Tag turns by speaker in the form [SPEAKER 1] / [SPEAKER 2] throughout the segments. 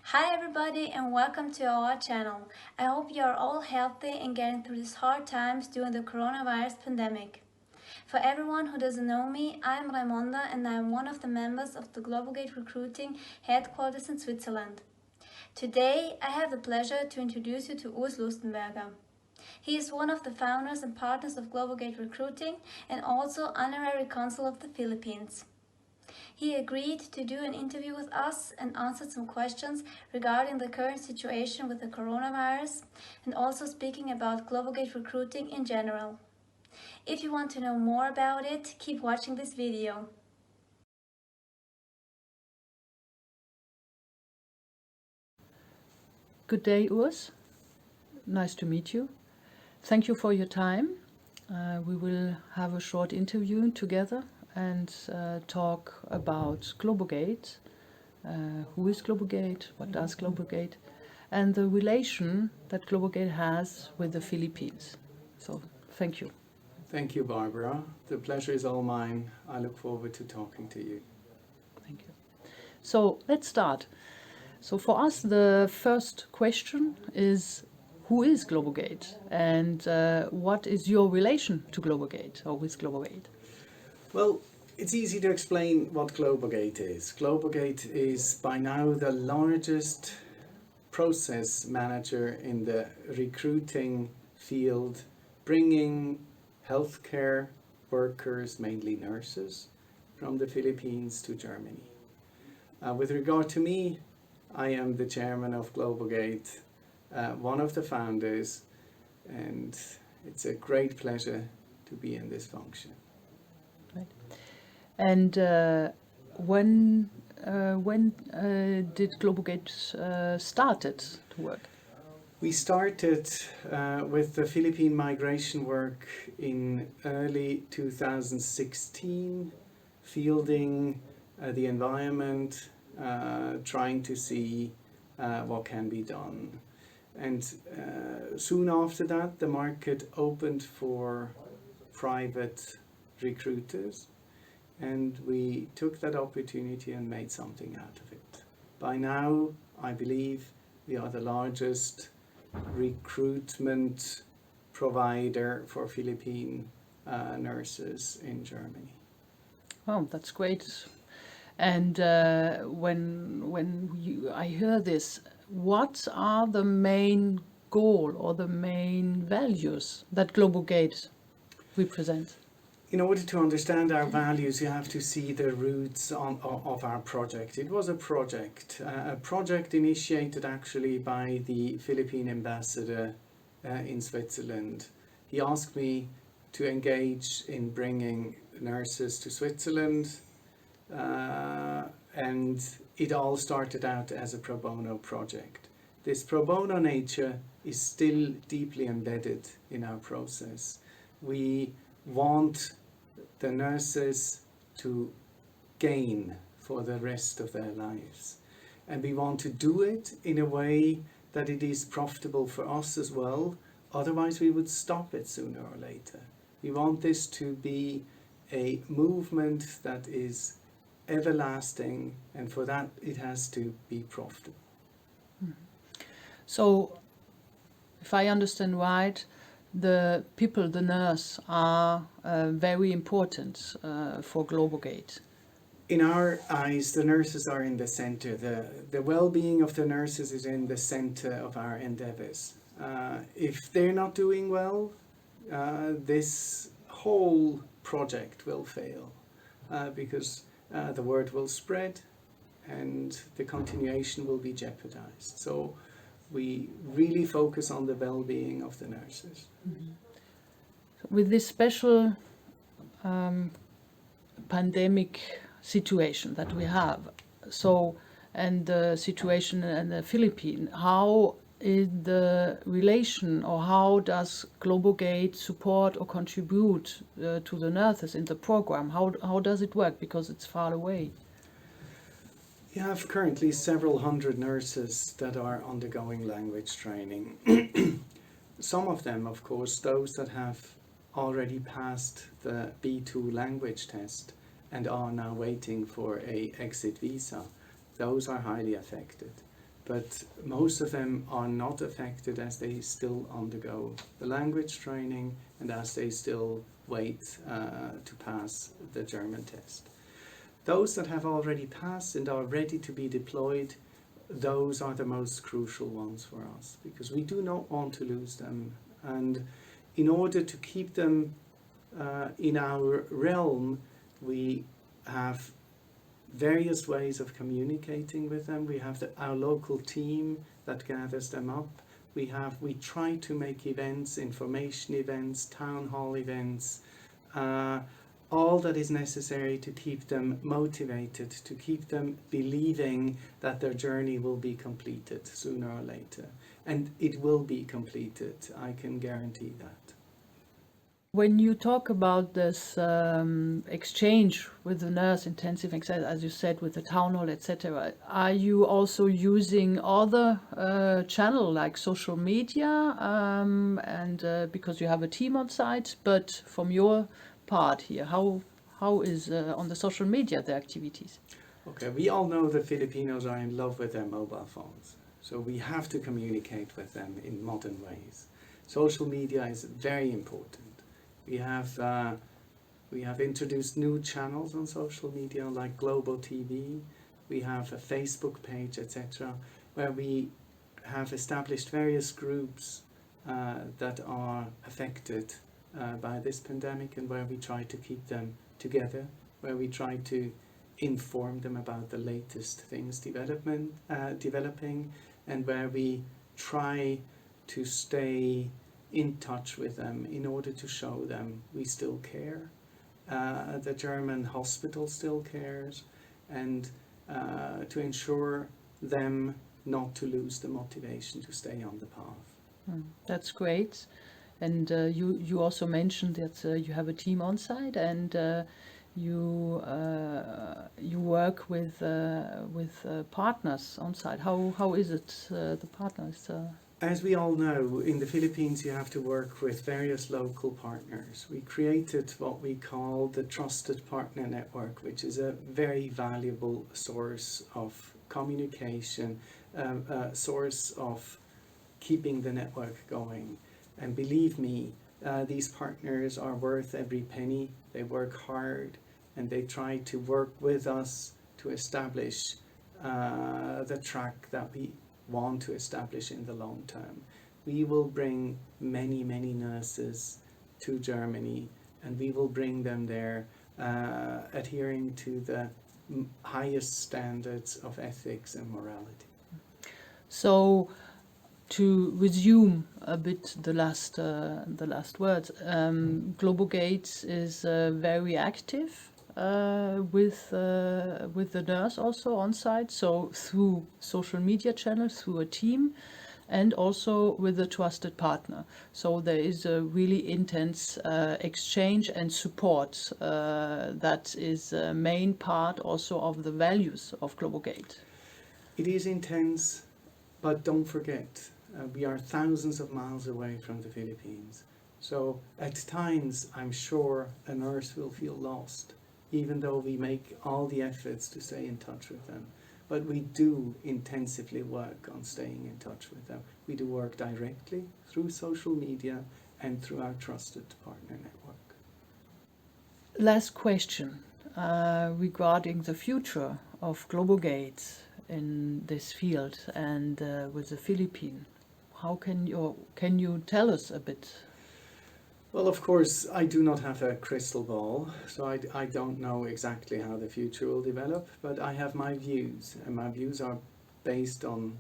[SPEAKER 1] Hi everybody and welcome to our channel. I hope you are all healthy and getting through these hard times during the coronavirus pandemic. For everyone who doesn't know me, I am Raimonda and I am one of the members of the GLOBOGATE Recruiting headquarters in Switzerland. Today I have the pleasure to introduce you to Urs Lustenberger. He is one of the founders and partners of GLOBOGATE Recruiting and also Honorary Consul of the Philippines. He agreed to do an interview with us and answered some questions regarding the current situation with the coronavirus and also speaking about GLOBOGATE recruiting in general. If you want to know more about it, keep watching this video.
[SPEAKER 2] Good day, Urs. Nice to meet you. Thank you for your time. We will have a short interview together and talk about GLOBOGATE. Who is GLOBOGATE? What does GLOBOGATE? And the relation that GLOBOGATE has with the Philippines. So, thank you.
[SPEAKER 3] Thank you, Barbara. The pleasure is all mine. I look forward to talking to you.
[SPEAKER 2] Thank you. So, let's start. So, for us, the first question is who is GLOBOGATE and what is your relation to GLOBOGATE or with GLOBOGATE?
[SPEAKER 3] Well, it's easy to explain what GLOBOGATE is. GLOBOGATE is by now the largest process manager in the recruiting field, bringing healthcare workers, mainly nurses, from the Philippines to Germany. With regard to me, I am the chairman of GLOBOGATE, one of the founders, and it's a great pleasure to be in this function.
[SPEAKER 2] Right. And when did GLOBOGATE started to work?
[SPEAKER 3] We started with the Philippine migration work in early 2016, fielding the environment, trying to see what can be done. And soon after that, the market opened for private recruiters, and we took that opportunity and made something out of it. By now, I believe we are the largest recruitment provider for Philippine nurses in Germany.
[SPEAKER 2] Oh, that's great. And when I hear this, what are the main goal or the main values that GLOBOGATE represents?
[SPEAKER 3] In order to understand our values, you have to see the roots of our project. It was a project initiated actually by the Philippine ambassador in Switzerland. He asked me to engage in bringing nurses to Switzerland, and it all started out as a pro bono project. This pro bono nature is still deeply embedded in our process. We want the nurses to gain for the rest of their lives. And we want to do it in a way that it is profitable for us as well. Otherwise, we would stop it sooner or later. We want this to be a movement that is everlasting, and for that, it has to be profitable.
[SPEAKER 2] So, if I understand right, the people, the nurse, are very important for GLOBOGATE.
[SPEAKER 3] In our eyes, the nurses are in the center. The well-being of the nurses is in the center of our endeavors. If they're not doing well, this whole project will fail because the word will spread and the continuation will be jeopardized. So we really focus on the well-being of the nurses.
[SPEAKER 2] Mm-hmm. With this special pandemic situation that we have, so and the situation in the Philippines, how is the relation, or how does GLOBOGATE support or contribute to the nurses in the program? How does it work, because it's far away?
[SPEAKER 3] We have currently several hundred nurses that are undergoing language training. Some of them, of course, those that have already passed the B2 language test and are now waiting for a exit visa, those are highly affected. but most of them are not affected as they still undergo the language training and as they still wait to pass the German test. Those that have already passed and are ready to be deployed, those are the most crucial ones for us, because we do not want to lose them. And in order to keep them in our realm, we have various ways of communicating with them. We have our local team that gathers them up. We try to make events, information events, town hall events, all that is necessary to keep them motivated, to keep them believing that their journey will be completed sooner or later. And it will be completed, I can guarantee that.
[SPEAKER 2] When you talk about this exchange with the nurse, intensive exercise, as you said, with the town hall, etc., are you also using other channel like social media, and because you have a team on site? But from your part here, how is on the social media the activities?
[SPEAKER 3] Okay, we all know that Filipinos are in love with their mobile phones, so we have to communicate with them in modern ways. Social media is very important. We have introduced new channels on social media like Global TV. We have a Facebook page, etc., where we have established various groups that are affected by this pandemic, and where we try to keep them together, where we try to inform them about the latest things developing, and where we try to stay in touch with them in order to show them we still care. The German hospital still cares, and to ensure them not to lose the motivation to stay on the path.
[SPEAKER 2] That's great. And you also mentioned that you have a team on site, and you work with partners on site. How is it, the partners?
[SPEAKER 3] As we all know, in the Philippines you have to work with various local partners. We created what we call the Trusted Partner Network, which is a very valuable source of communication, a source of keeping the network going. And believe me, these partners are worth every penny. They work hard and they try to work with us to establish the track that we want to establish in the long term. We will bring many nurses to Germany, and we will bring them there adhering to the highest standards of ethics and morality.
[SPEAKER 2] So, to resume a bit the last words, GLOBOGATE is very active with the nurse also on site, so through social media channels, through a team, and also with a trusted partner. So there is a really intense exchange and support that is a main part also of the values of GLOBOGATE.
[SPEAKER 3] It is intense, but don't forget, we are thousands of miles away from the Philippines. So at times, I'm sure a nurse will feel lost, even though we make all the efforts to stay in touch with them. But we do intensively work on staying in touch with them. We do work directly through social media and through our trusted partner network.
[SPEAKER 2] Last question regarding the future of GLOBOGATE in this field and with the Philippines. How can you tell us a bit?
[SPEAKER 3] Well, of course, I do not have a crystal ball, so I don't know exactly how the future will develop, but I have my views, and my views are based on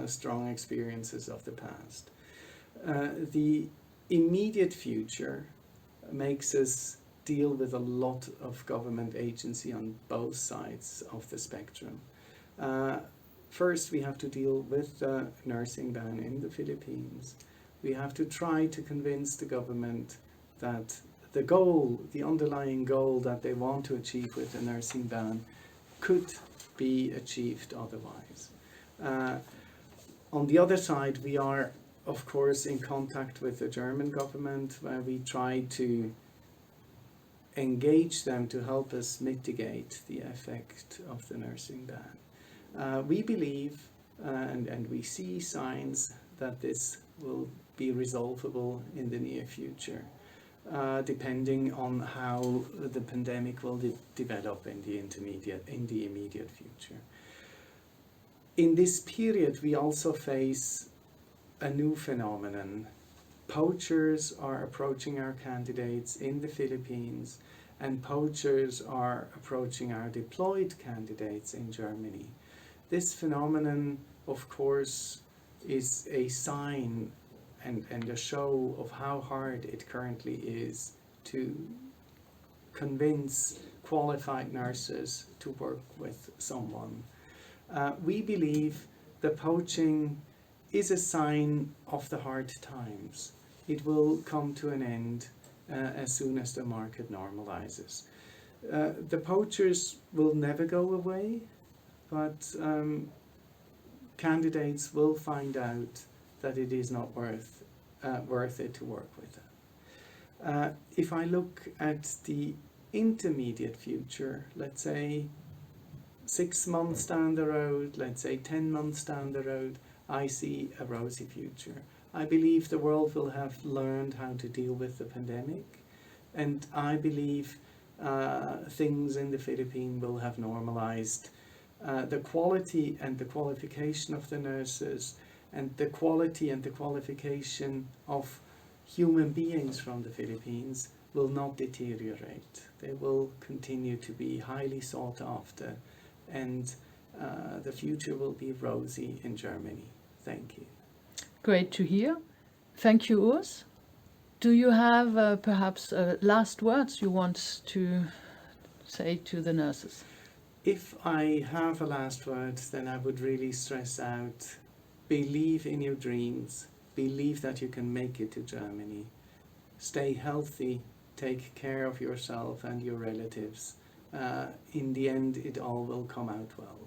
[SPEAKER 3] strong experiences of the past. The immediate future makes us deal with a lot of government agency on both sides of the spectrum. First, we have to deal with the nursing ban in the Philippines. We have to try to convince the government that the goal, the underlying goal that they want to achieve with the nursing ban could be achieved otherwise. On the other side, we are, of course, in contact with the German government, where we try to engage them to help us mitigate the effect of the nursing ban. We believe and we see signs that this will be resolvable in the near future, depending on how the pandemic will develop in the immediate future. In this period, we also face a new phenomenon. Poachers are approaching our candidates in the Philippines, and poachers are approaching our deployed candidates in Germany. This phenomenon, of course, is a sign and a show of how hard it currently is to convince qualified nurses to work with someone. We believe that poaching is a sign of the hard times. It will come to an end as soon as the market normalizes. The poachers will never go away, but candidates will find out that it is not worth it to work with them. If I look at the intermediate future, let's say 6 months down the road, let's say 10 months down the road, I see a rosy future. I believe the world will have learned how to deal with the pandemic, and I believe things in the Philippines will have normalized. The quality and the qualification of the nurses, and the quality and the qualification of human beings from the Philippines will not deteriorate. They will continue to be highly sought after, and the future will be rosy in Germany. Thank you.
[SPEAKER 2] Great to hear. Thank you, Urs. Do you have perhaps last words you want to say to the nurses?
[SPEAKER 3] If I have a last word, then I would really stress out, believe in your dreams, believe that you can make it to Germany, stay healthy, take care of yourself and your relatives. In the end, it all will come out well.